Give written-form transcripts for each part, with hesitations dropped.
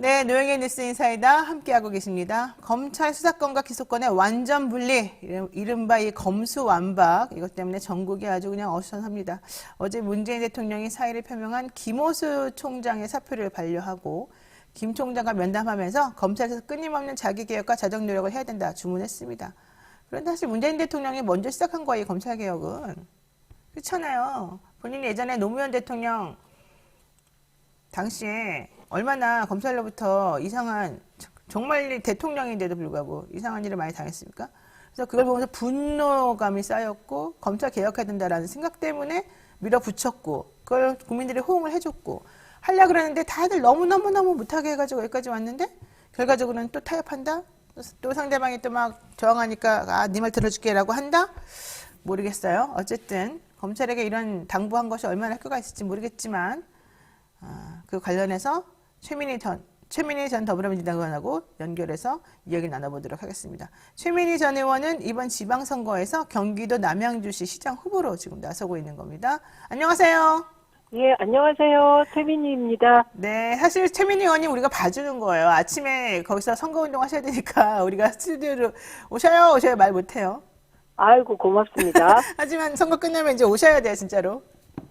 네, 노영의 뉴스 인사이다 함께하고 계십니다. 검찰 수사권과 기소권의 완전 분리, 이른바 이 검수완박, 이것 때문에 전국이 아주 그냥 어수선합니다. 어제 문재인 대통령이 사의를 표명한 김호수 총장의 사표를 반려하고 김 총장과 면담하면서 검찰에서 끊임없는 자기개혁과 자정 노력을 해야 된다 주문했습니다. 그런데 사실 문재인 대통령이 먼저 시작한 거예요, 검찰개혁은. 그렇잖아요. 본인이 예전에 노무현 대통령 당시에 얼마나 검찰로부터 이상한, 정말 대통령인데도 불구하고 이상한 일을 많이 당했습니까? 그래서 그걸 보면서 분노감이 쌓였고 검찰 개혁해야 된다라는 생각 때문에 밀어붙였고 그걸 국민들이 호응을 해줬고 하려고 그러는데 다들 너무너무너무 못하게 해가지고 여기까지 왔는데 결과적으로는 또 타협한다? 또 상대방이 또 막 저항하니까 네 말 들어줄게라고 한다? 모르겠어요. 어쨌든 검찰에게 이런 당부한 것이 얼마나 효과가 있을지 모르겠지만 그 관련해서 최민희 전 더불어민주당 의원하고 연결해서 이야기를 나눠보도록 하겠습니다. 최민희 전 의원은 이번 지방선거에서 경기도 남양주시 시장 후보로 지금 나서고 있는 겁니다. 안녕하세요. 예, 안녕하세요. 최민희입니다. 네, 사실 최민희 의원님 우리가 봐주는 거예요. 아침에 거기서 선거운동 하셔야 되니까 우리가 스튜디오로 오셔요 말 못해요. 아이고, 고맙습니다. 하지만 선거 끝나면 이제 오셔야 돼요, 진짜로.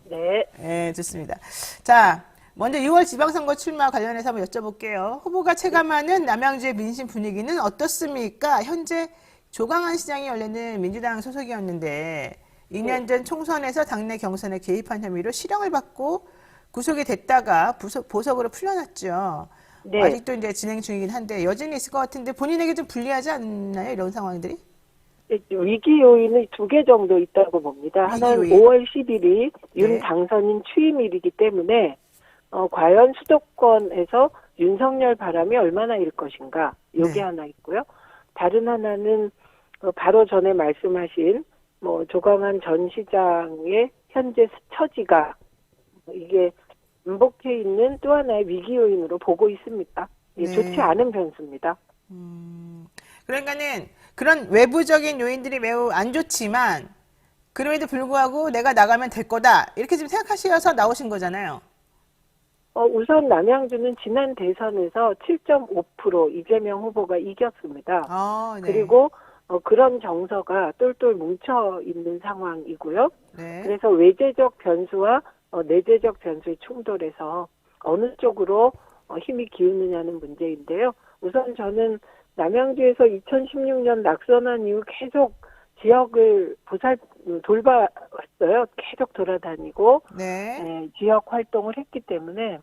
네. 네, 좋습니다. 자, 먼저 6월 지방선거 출마 관련해서 한번 여쭤볼게요. 후보가 체감하는 남양주의 민심 분위기는 어떻습니까? 현재 조강한 시장이 원래는 민주당 소속이었는데 2년 전 총선에서 당내 경선에 개입한 혐의로 실형을 받고 구속이 됐다가 보석으로 풀려났죠. 네. 아직도 이제 진행 중이긴 한데 여전히 있을 것 같은데 본인에게 좀 불리하지 않나요? 이런 상황들이? 위기 요인이 2개 정도 있다고 봅니다. 하나는 5월 10일이 윤 네. 당선인 취임일이기 때문에 과연 수도권에서 윤석열 바람이 얼마나 일 것인가, 요게 네. 하나 있고요. 다른 하나는 바로 전에 말씀하신 조강한 전 시장의 현재 처지가 이게 음복해 있는 또 하나의 위기 요인으로 보고 있습니다. 예, 네. 좋지 않은 변수입니다. 그러니까는 그런 외부적인 요인들이 매우 안 좋지만 그럼에도 불구하고 내가 나가면 될 거다 이렇게 지금 생각하셔서 나오신 거잖아요. 우선 남양주는 지난 대선에서 7.5% 이재명 후보가 이겼습니다. 네. 그리고 그런 정서가 똘똘 뭉쳐 있는 상황이고요. 네. 그래서 외재적 변수와 내재적 변수의 충돌에서 어느 쪽으로 힘이 기우느냐는 문제인데요. 우선 저는 남양주에서 2016년 낙선한 이후 계속 지역을 돌봐왔어요. 계속 돌아다니고 네. 지역 활동을 했기 때문에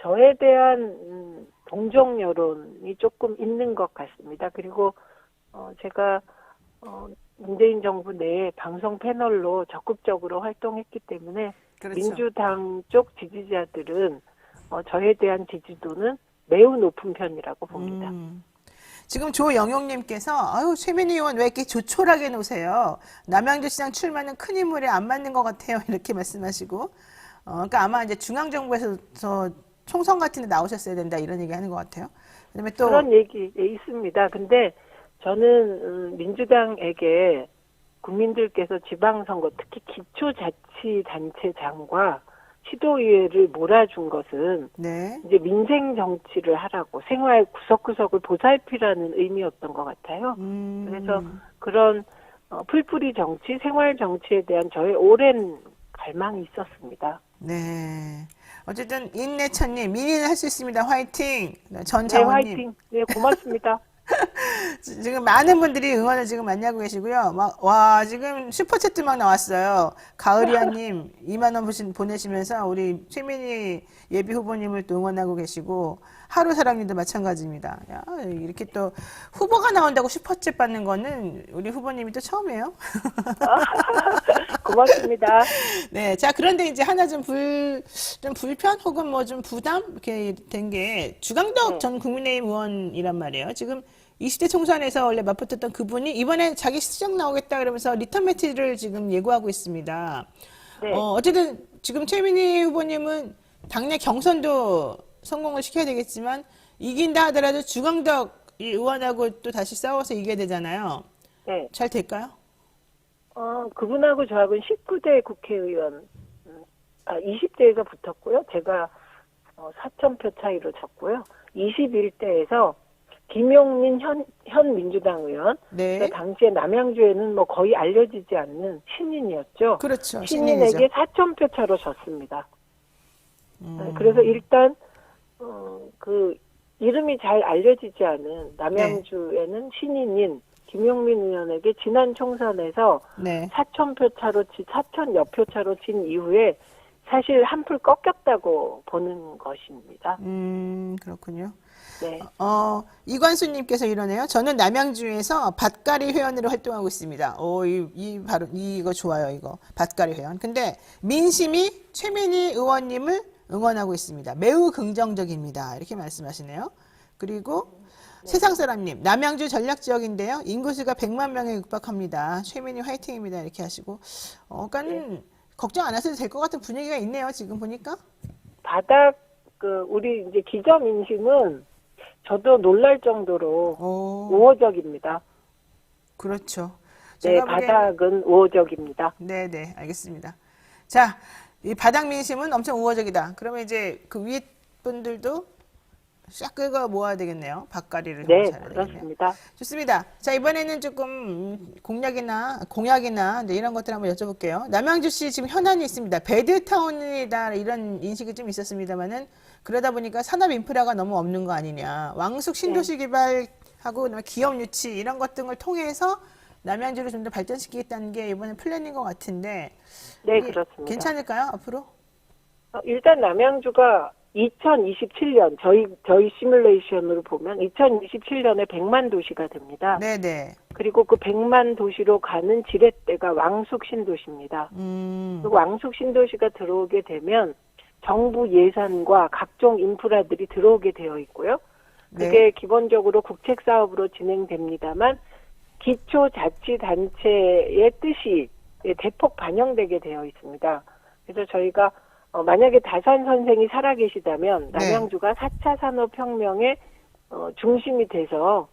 저에 대한 동정 여론이 조금 있는 것 같습니다. 그리고 제가 문재인 정부 내에 방송 패널로 적극적으로 활동했기 때문에 그렇죠. 민주당 쪽 지지자들은 저에 대한 지지도는 매우 높은 편이라고 봅니다. 지금 조영용님께서 최민희 의원 왜 이렇게 조촐하게 노세요? 남양주시장 출마는 큰 인물에 안 맞는 것 같아요. 이렇게 말씀하시고 그러니까 아마 이제 중앙정부에서 총선 같은 데 나오셨어야 된다 이런 얘기 하는 것 같아요. 그다음에 또 그런 얘기 있습니다. 근데 저는 민주당에게 국민들께서 지방선거 특히 기초자치단체장과 시도의회를 몰아준 것은 네. 이제 민생 정치를 하라고 생활 구석구석을 보살피라는 의미였던 것 같아요. 그래서 그런 풀뿌리 정치, 생활 정치에 대한 저의 오랜 갈망이 있었습니다. 네. 어쨌든 인내천님 민의는 할 수 있습니다. 화이팅. 네, 전장원님. 화이팅. 네, 고맙습니다. 지금 많은 분들이 응원을 지금 만나고 계시고요. 지금 슈퍼챗도 막 나왔어요. 가을이야님 2만 원 보내시면서 우리 최민희 예비 후보님을 또 응원하고 계시고 하루사랑님도 마찬가지입니다. 야, 이렇게 또 후보가 나온다고 슈퍼챗 받는 거는 우리 후보님이 또 처음이에요. 고맙습니다. 네, 자 그런데 이제 하나 좀 불편 혹은 뭐 좀 부담 이렇게 된 게 주강덕 전 국민의힘 의원이란 말이에요. 지금 20대 총선에서 원래 맞붙었던 그분이 이번에 자기 시장 나오겠다 그러면서 리턴 매치를 지금 예고하고 있습니다. 네. 어쨌든 지금 최민희 후보님은 당내 경선도 성공을 시켜야 되겠지만 이긴다 하더라도 주강덕 의원하고 또 다시 싸워서 이겨야 되잖아요. 네. 잘 될까요? 그분하고 저하고는 19대 국회의원, 20대에서 붙었고요. 제가 4,000표 차이로 졌고요. 21대에서 김용민 현 민주당 의원, 네. 그 당시에 남양주에는 뭐 거의 알려지지 않는 신인이었죠. 그렇죠. 신인에게 4,000표 차로 졌습니다. 그래서 일단 그 이름이 잘 알려지지 않은 남양주에는 신인인 김용민 의원에게 지난 총선에서 네. 4,000표 차로 4,000여 표 차로 진 이후에 사실 한풀 꺾였다고 보는 것입니다. 그렇군요. 네. 이관수님께서 이러네요. 저는 남양주에서 밭가리 회원으로 활동하고 있습니다. 바로 이거 좋아요, 이거 밭가리 회원. 근데 민심이 최민희 의원님을 응원하고 있습니다. 매우 긍정적입니다. 이렇게 말씀하시네요. 그리고 세상 사람님, 남양주 전략 지역인데요. 인구수가 100만 명에 육박합니다. 최민희 화이팅입니다. 이렇게 하시고, 그러니까는 걱정 안 하셔도 될 것 같은 분위기가 있네요. 지금 보니까. 우리 이제 기저 민심은 저도 놀랄 정도로 우호적입니다. 그렇죠. 네, 바닥은 우호적입니다. 네네, 알겠습니다. 자, 이 바닥 민심은 엄청 우호적이다. 그러면 이제 그 위에 분들도 싹 긁어 모아야 되겠네요. 밭가리를 네, 잘해야 그렇습니다. 되겠네요. 좋습니다. 자, 이번에는 조금 공약이나 이제 이런 것들 한번 여쭤볼게요. 남양주시 지금 현안이 있습니다. 배드타운이다 이런 인식이 좀 있었습니다만은 그러다 보니까 산업 인프라가 너무 없는 거 아니냐. 왕숙 신도시 개발하고 그다음에 기업 유치 이런 것 등을 통해서 남양주를 좀 더 발전시키겠다는 게 이번에 플랜인 것 같은데. 네, 그렇습니다. 괜찮을까요, 앞으로? 일단 남양주가 2027년 저희 시뮬레이션으로 보면 2027년에 100만 도시가 됩니다. 네네. 그리고 그 100만 도시로 가는 지렛대가 왕숙 신도시입니다. 그 왕숙 신도시가 들어오게 되면 정부 예산과 각종 인프라들이 들어오게 되어 있고요. 그게 네. 기본적으로 국책 사업으로 진행됩니다만 기초자치단체의 뜻이 대폭 반영되게 되어 있습니다. 그래서 저희가 만약에 다산 선생이 살아계시다면 남양주가 4차 산업혁명의 중심이 돼서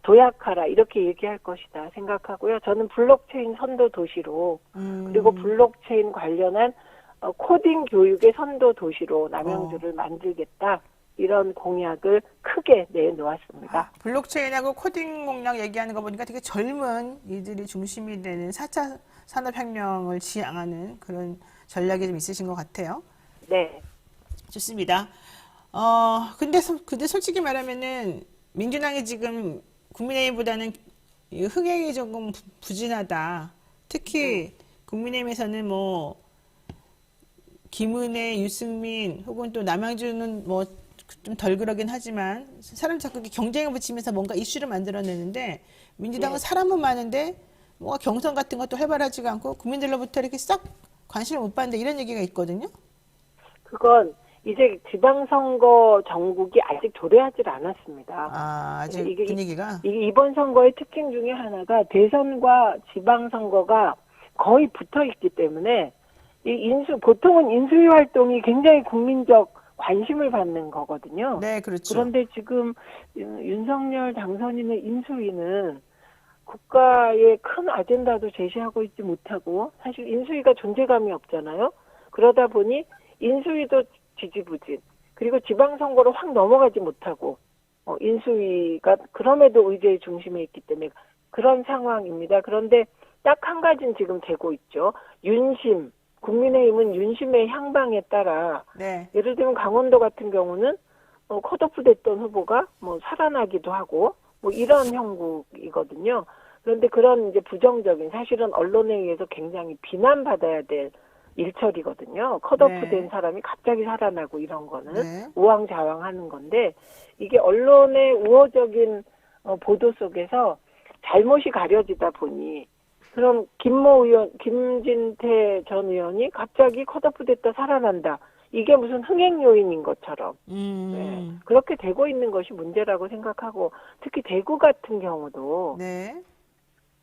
도약하라 이렇게 얘기할 것이다 생각하고요. 저는 블록체인 선도 도시로 그리고 블록체인 관련한 코딩 교육의 선도 도시로 남양주를 만들겠다. 이런 공약을 크게 내놓았습니다. 블록체인하고 코딩 공략 얘기하는 거 보니까 되게 젊은 이들이 중심이 되는 4차 산업혁명을 지향하는 그런 전략이 좀 있으신 것 같아요. 네. 좋습니다. 근데 솔직히 말하면은 민주당이 지금 국민의힘보다는 이 흥행이 조금 부진하다. 특히 국민의힘에서는 뭐 김은혜, 유승민 혹은 또 남양주는 뭐 좀 덜 그러긴 하지만 사람 자꾸 경쟁을 붙이면서 뭔가 이슈를 만들어내는데 민주당은 사람은 많은데 뭐 경선 같은 것도 활발하지가 않고 국민들로부터 이렇게 싹 관심을 못 받는데 이런 얘기가 있거든요. 그건 이제 지방선거 전국이 아직 도래하지 않았습니다. 아직 분위기가? 이게 이번 선거의 특징 중에 하나가 대선과 지방선거가 거의 붙어 있기 때문에 보통은 인수위 활동이 굉장히 국민적 관심을 받는 거거든요. 네, 그렇죠. 그런데 지금 윤석열 당선인의 인수위는 국가의 큰 아젠다도 제시하고 있지 못하고 사실 인수위가 존재감이 없잖아요. 그러다 보니 인수위도 지지부진 그리고 지방선거로 확 넘어가지 못하고 인수위가 그럼에도 의제의 중심에 있기 때문에 그런 상황입니다. 그런데 딱 한 가지는 지금 되고 있죠. 윤심. 국민의힘은 윤심의 향방에 따라 예를 들면 강원도 같은 경우는 컷오프 됐던 후보가 뭐 살아나기도 하고 뭐 이런 형국이거든요. 그런데 그런 이제 부정적인 사실은 언론에 의해서 굉장히 비난받아야 될 일처리거든요. 컷오프 된 사람이 갑자기 살아나고 이런 거는 우왕좌왕하는 건데 이게 언론의 우호적인 보도 속에서 잘못이 가려지다 보니 그럼 김진태 전 의원이 갑자기 컷오프 됐다 살아난다. 이게 무슨 흥행 요인인 것처럼 네. 그렇게 되고 있는 것이 문제라고 생각하고 특히 대구 같은 경우도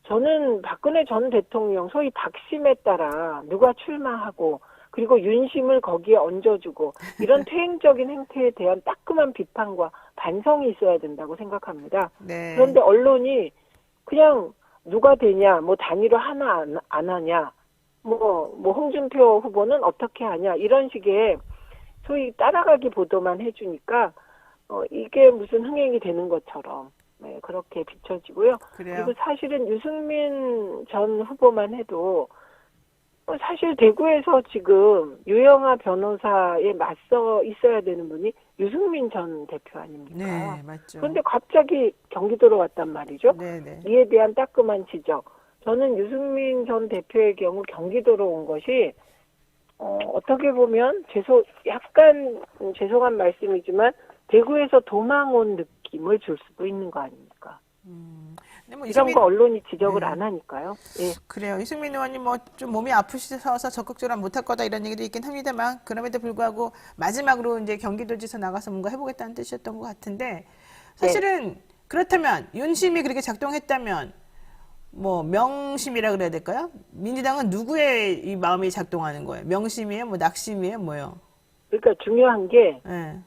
저는 박근혜 전 대통령 소위 박심에 따라 누가 출마하고 그리고 윤심을 거기에 얹어주고 이런 퇴행적인 행태에 대한 따끔한 비판과 반성이 있어야 된다고 생각합니다. 그런데 언론이 그냥 누가 되냐, 뭐 단일화 하나 안 하냐, 뭐 홍준표 후보는 어떻게 하냐 이런 식의 소위 따라가기 보도만 해주니까 이게 무슨 흥행이 되는 것처럼 네, 그렇게 비춰지고요. 그래요. 그리고 사실은 유승민 전 후보만 해도 사실 대구에서 지금 유영아 변호사에 맞서 있어야 되는 분이 유승민 전 대표 아닙니까? 네, 맞죠. 그런데 갑자기 경기도로 왔단 말이죠. 네, 네. 이에 대한 따끔한 지적. 저는 유승민 전 대표의 경우 경기도로 온 것이 어떻게 보면 약간 죄송한 말씀이지만 대구에서 도망 온 느낌을 줄 수도 있는 거 아닙니까? 근데 뭐 이런 거 언론이 지적을 네. 안 하니까요. 예. 그래요. 이승민 의원님 뭐 좀 몸이 아프셔서 적극적으로 못할 거다 이런 얘기도 있긴 합니다만 그럼에도 불구하고 마지막으로 이제 경기도지사 나가서 뭔가 해보겠다는 뜻이었던 것 같은데 사실은 그렇다면 윤심이 그렇게 작동했다면 뭐 명심이라 그래야 될까요? 민주당은 누구의 이 마음이 작동하는 거예요? 명심이에요? 뭐 낙심이에요? 뭐요? 그러니까 중요한 게 예.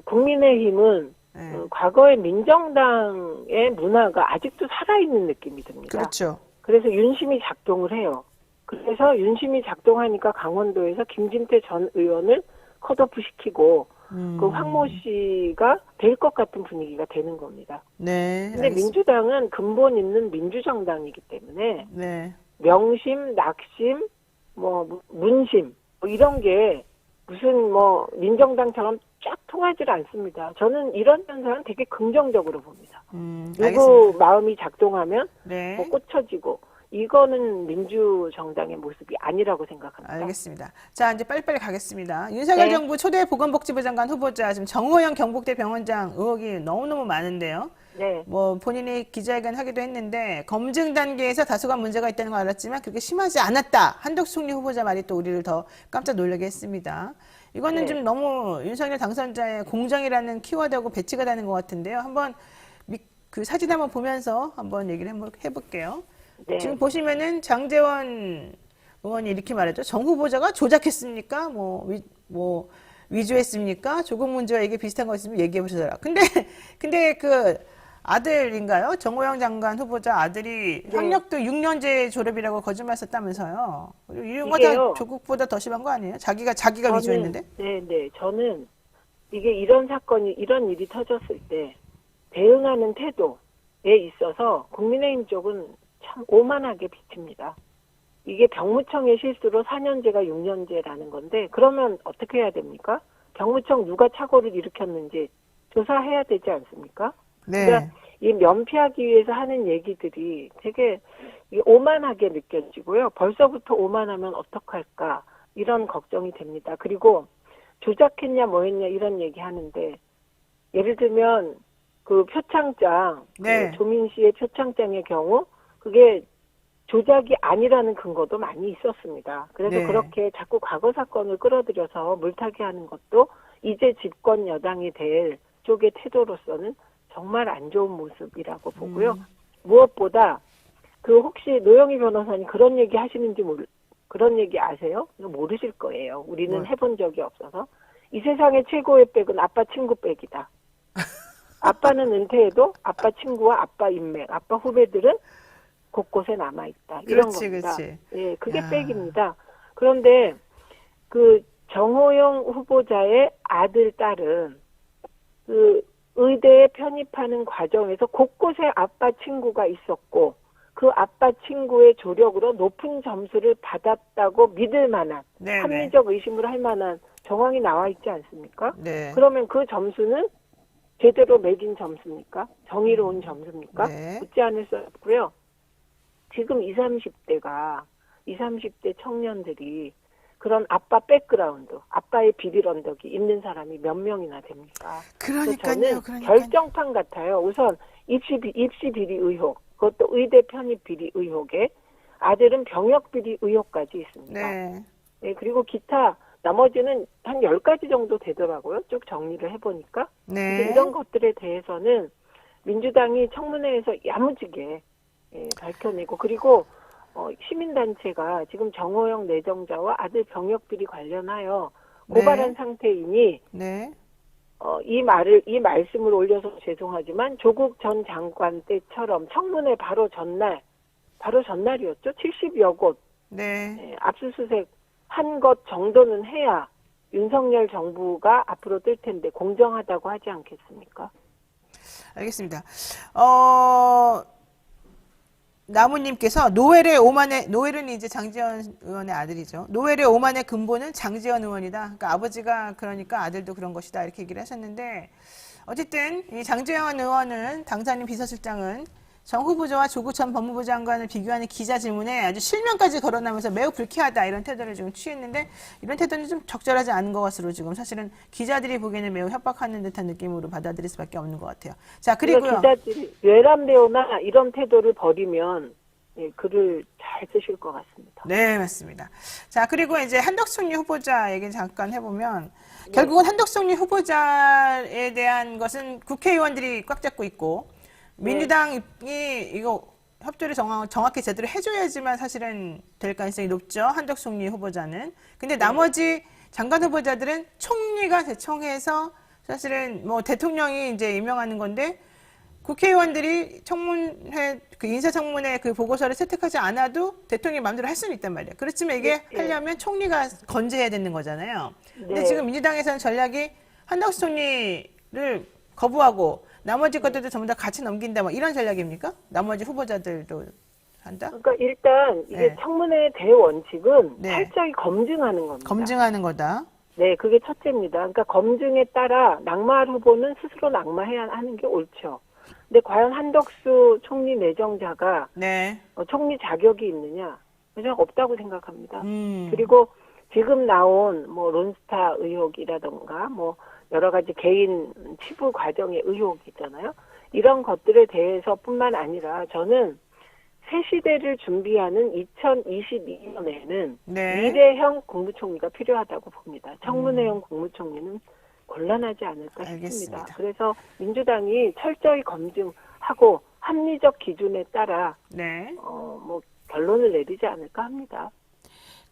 국민의힘은 예. 과거의 민정당의 문화가 아직도 살아있는 느낌이 듭니다. 그렇죠. 그래서 윤심이 작동을 해요. 그래서 윤심이 작동하니까 강원도에서 김진태 전 의원을 컷오프 시키고 그 황모 씨가 될 것 같은 분위기가 되는 겁니다. 네. 근데 민주당은 근본 있는 민주정당이기 때문에 네. 명심, 낙심, 뭐 문심 뭐 이런 게 무슨 뭐 민정당처럼 쫙 통하지 않습니다. 저는 이런 현상은 되게 긍정적으로 봅니다. 누구 알겠습니다. 마음이 작동하면 네. 뭐 꽂혀지고 이거는 민주정당의 모습이 아니라고 생각합니다. 알겠습니다. 자, 이제 빨리빨리 가겠습니다. 윤석열 네. 정부 초대 보건복지부 장관 후보자 지금 정호영 경북대 병원장 의혹이 너무너무 많은데요. 네. 뭐 본인이 기자회견 하기도 했는데 검증 단계에서 다소간 문제가 있다는 걸 알았지만 그렇게 심하지 않았다. 한덕수 총리 후보자 말이 또 우리를 더 깜짝 놀라게 했습니다. 이거는 네. 좀 너무 윤석열 당선자의 공정이라는 키워드하고 배치가 되는 것 같은데요. 한번 그 사진 한번 보면서 한번 얘기를 해볼게요. 네. 지금 보시면은 장제원 의원이 이렇게 말했죠. 정 후보자가 조작했습니까? 뭐 위조했습니까? 조국 문제와 이게 비슷한 거 있으면 얘기해 보셔라. 근데 그 아들인가요? 정호영 장관 후보자 아들이 네. 학력도 6년제 졸업이라고 거짓말 썼다면서요. 이런 거 이게요. 다 조국보다 더 심한 거 아니에요? 자기가 위조했는데? 네. 저는 이게 이런 일이 터졌을 때 대응하는 태도에 있어서 국민의힘 쪽은 참 오만하게 비칩니다. 이게 병무청의 실수로 4년제가 6년제라는 건데 그러면 어떻게 해야 됩니까? 병무청 누가 착오를 일으켰는지 조사해야 되지 않습니까? 네. 그러니까 이 면피하기 위해서 하는 얘기들이 되게 오만하게 느껴지고요. 벌써부터 오만하면 어떡할까 이런 걱정이 됩니다. 그리고 조작했냐 뭐했냐 이런 얘기 하는데 예를 들면 그 표창장, 네. 그 조민 씨의 표창장의 경우 그게 조작이 아니라는 근거도 많이 있었습니다. 그래서 네. 그렇게 자꾸 과거 사건을 끌어들여서 물타기 하는 것도 이제 집권 여당이 될 쪽의 태도로서는 정말 안 좋은 모습이라고 보고요. 무엇보다 그 혹시 노영희 변호사님 그런 얘기 하시는지 그런 얘기 아세요? 이거 모르실 거예요. 우리는 뭘. 해본 적이 없어서. 이 세상의 최고의 백은 아빠 친구 백이다. 아빠는 은퇴해도 아빠 친구와 아빠 인맥, 아빠 후배들은 곳곳에 남아있다. 이런 그렇지, 겁니다. 그렇지. 예, 그게 야. 백입니다. 그런데 그 정호영 후보자의 아들, 딸은 그 의대에 편입하는 과정에서 곳곳에 아빠 친구가 있었고 그 아빠 친구의 조력으로 높은 점수를 받았다고 믿을 만한 네, 합리적 의심을 할 만한 정황이 나와 있지 않습니까? 네. 그러면 그 점수는 제대로 매긴 점수입니까? 정의로운 점수입니까? 네. 묻지 않을 수 없고요. 지금 20, 30대 청년들이 그런 아빠 백그라운드, 아빠의 비빌 언덕이 있는 사람이 몇 명이나 됩니까? 그래서 그러니까요. 저는 결정판 같아요. 우선 입시 비리 의혹, 그것도 의대 편입 비리 의혹에 아들은 병역 비리 의혹까지 있습니다. 네. 네, 그리고 기타 나머지는 한 10가지 정도 되더라고요. 쭉 정리를 해보니까. 네. 근데 이런 것들에 대해서는 민주당이 청문회에서 야무지게 밝혀내고 그리고 시민단체가 지금 정호영 내정자와 아들 병역비리 관련하여 고발한 네. 상태이니 네. 이 말씀을 올려서 죄송하지만 조국 전 장관 때처럼 청문회 바로 전날이었죠. 70여 곳 네. 압수수색 한 것 정도는 해야 윤석열 정부가 앞으로 뜰 텐데 공정하다고 하지 않겠습니까? 알겠습니다. 나무님께서 노엘은 이제 장지현 의원의 아들이죠. 노엘의 오만의 근본은 장지현 의원이다. 그러니까 아버지가 그러니까 아들도 그런 것이다. 이렇게 얘기를 하셨는데, 어쨌든 이 장지현 의원은 당사님 비서실장은 정 후보자와 조국 전 법무부 장관을 비교하는 기자 질문에 아주 실명까지 거론하면서 매우 불쾌하다 이런 태도를 지금 취했는데, 이런 태도는 좀 적절하지 않은 것으로 지금 사실은 기자들이 보기에는 매우 협박하는 듯한 느낌으로 받아들일 수밖에 없는 것 같아요. 자, 그리고요. 기자들이 외람되거나 이런 태도를 버리면 예, 글을 잘 쓰실 것 같습니다. 네, 맞습니다. 자, 그리고 이제 한덕수리 후보자 얘기 잠깐 해보면, 결국은 한덕수리 후보자에 대한 것은 국회의원들이 꽉 잡고 있고, 민주당이 이거 협조를 정확히 제대로 해줘야지만 사실은 될 가능성이 높죠. 한덕수리 후보자는. 근데 나머지 장관 후보자들은 총리가 제청해서 사실은 뭐 대통령이 이제 임명하는 건데, 국회의원들이 청문회, 그 인사청문회 그 보고서를 채택하지 않아도 대통령이 마음대로 할 수는 있단 말이에요. 그렇지만 이게 하려면 총리가 건재해야 되는 거잖아요. 근데 지금 민주당에서는 전략이 한덕수 총리를 거부하고 나머지 것들도 전부 다 같이 넘긴다, 뭐 이런 전략입니까? 나머지 후보자들도 한다? 그러니까 일단 이게 청문회 대원칙은 네. 철저히 검증하는 겁니다. 검증하는 거다. 네, 그게 첫째입니다. 그러니까 검증에 따라 낙마할 후보는 스스로 낙마해야 하는 게 옳죠. 근데 과연 한덕수 총리 내정자가 네. 총리 자격이 있느냐? 저는 없다고 생각합니다. 음. 그리고 지금 나온 뭐 론스타 의혹이라던가 뭐 여러 가지 개인 치부 과정의 의혹 있잖아요. 이런 것들에 대해서뿐만 아니라 저는 새 시대를 준비하는 2022년에는 네. 미래형 국무총리가 필요하다고 봅니다. 청문회형 국무총리는 곤란하지 않을까 싶습니다. 알겠습니다. 그래서 민주당이 철저히 검증하고 합리적 기준에 따라 네. 뭐 결론을 내리지 않을까 합니다.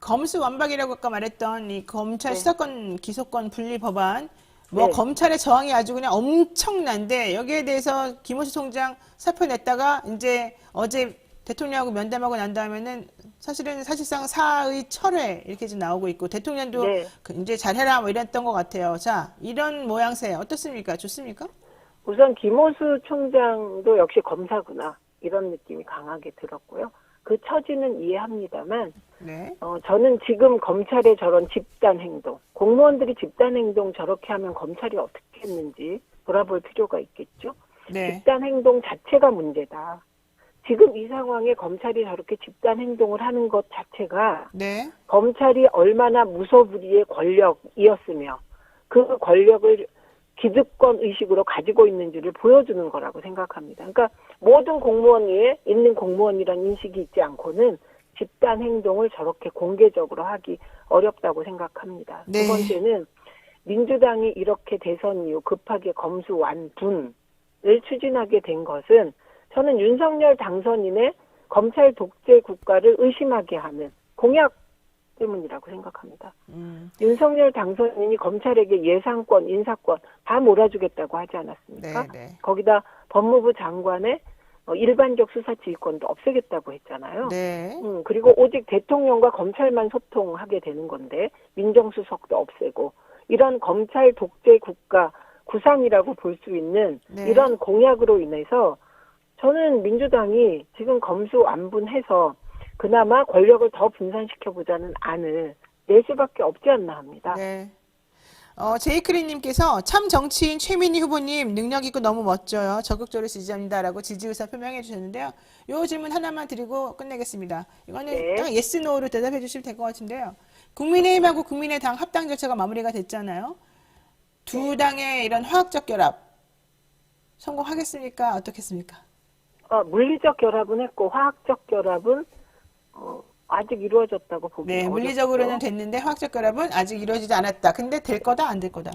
검수완박이라고 아까 말했던 이 검찰 수사권 기소권 분리 법안, 뭐 네. 검찰의 저항이 아주 그냥 엄청난데, 여기에 대해서 김호수 총장 사표 냈다가 이제 어제 대통령하고 면담하고 난 다음에는 사실상 사의 철회 이렇게 지금 나오고 있고, 대통령도 이제 잘해라 뭐 이랬던 것 같아요. 자, 이런 모양새 어떻습니까? 좋습니까? 우선 김호수 총장도 역시 검사구나 이런 느낌이 강하게 들었고요. 그 처지는 이해합니다만 네. 저는 지금 검찰의 저런 집단 행동, 공무원들이 집단 행동 저렇게 하면 검찰이 어떻게 했는지 돌아볼 필요가 있겠죠. 네. 집단 행동 자체가 문제다. 지금 이 상황에 검찰이 저렇게 집단 행동을 하는 것 자체가 네. 검찰이 얼마나 무소불위의 권력이었으며 그 권력을 기득권 의식으로 가지고 있는지를 보여주는 거라고 생각합니다. 그러니까 모든 공무원 위에 있는 공무원이라는 인식이 있지 않고는 집단 행동을 저렇게 공개적으로 하기 어렵다고 생각합니다. 네. 두 번째는 민주당이 이렇게 대선 이후 급하게 검수완분을 추진하게 된 것은 저는 윤석열 당선인의 검찰 독재 국가를 의심하게 하는 공약 때문이라고 생각합니다. 윤석열 당선인이 검찰에게 예산권, 인사권 다 몰아주겠다고 하지 않았습니까? 네. 거기다 법무부 장관의 일반적 수사 지휘권도 없애겠다고 했잖아요. 네. 그리고 오직 대통령과 검찰만 소통하게 되는 건데 민정수석도 없애고 이런 검찰 독재 국가 구상이라고 볼 수 있는 이런 공약으로 인해서 저는 민주당이 지금 검수완분해서 그나마 권력을 더 분산시켜보자는 안을 낼 수밖에 없지 않나 합니다. 네. 제이크리님께서 참 정치인 최민희 후보님 능력 있고 너무 멋져요. 적극적으로 지지합니다라고 지지 의사 표명해 주셨는데요. 요 질문 하나만 드리고 끝내겠습니다. 이거는 딱 예스 노로 대답해 주시면 될 것 같은데요. 국민의힘하고 국민의당 합당 절차가 마무리가 됐잖아요. 두 당의 이런 화학적 결합 성공하겠습니까? 어떻겠습니까? 물리적 결합은 했고 화학적 결합은 아직 이루어졌다고 보기 어렵죠. 물리적으로는 됐는데 화학적 결합은 아직 이루어지지 않았다. 근데 될 거다, 안 될 거다?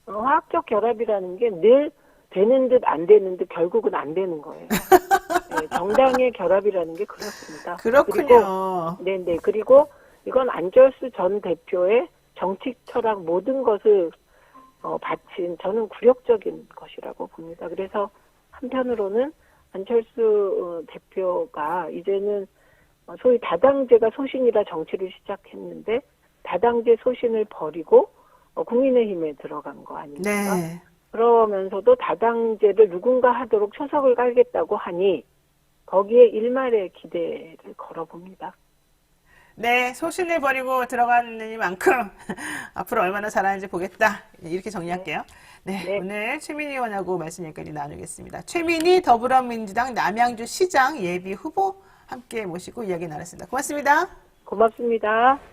화학적 결합이라는 게 늘 되는 듯 안 되는 듯 결국은 안 되는 거예요. 네, 정당의 결합이라는 게 그렇습니다. 그렇군요. 그리고 이건 안철수 전 대표의 정치 철학 모든 것을 바친 저는 굴욕적인 것이라고 봅니다. 그래서 한편으로는 안철수 대표가 이제는 소위 다당제가 소신이라 정치를 시작했는데 다당제 소신을 버리고 국민의힘에 들어간 거 아닙니까? 네. 그러면서도 다당제를 누군가 하도록 초석을 깔겠다고 하니 거기에 일말의 기대를 걸어봅니다. 네, 소신을 버리고 들어가느니만큼 앞으로 얼마나 잘하는지 보겠다. 이렇게 정리할게요. 네, 네. 오늘 최민희 의원하고 말씀 여기까지 나누겠습니다. 최민희 더불어민주당 남양주 시장 예비 후보 함께 모시고 이야기 나눴습니다. 고맙습니다. 고맙습니다.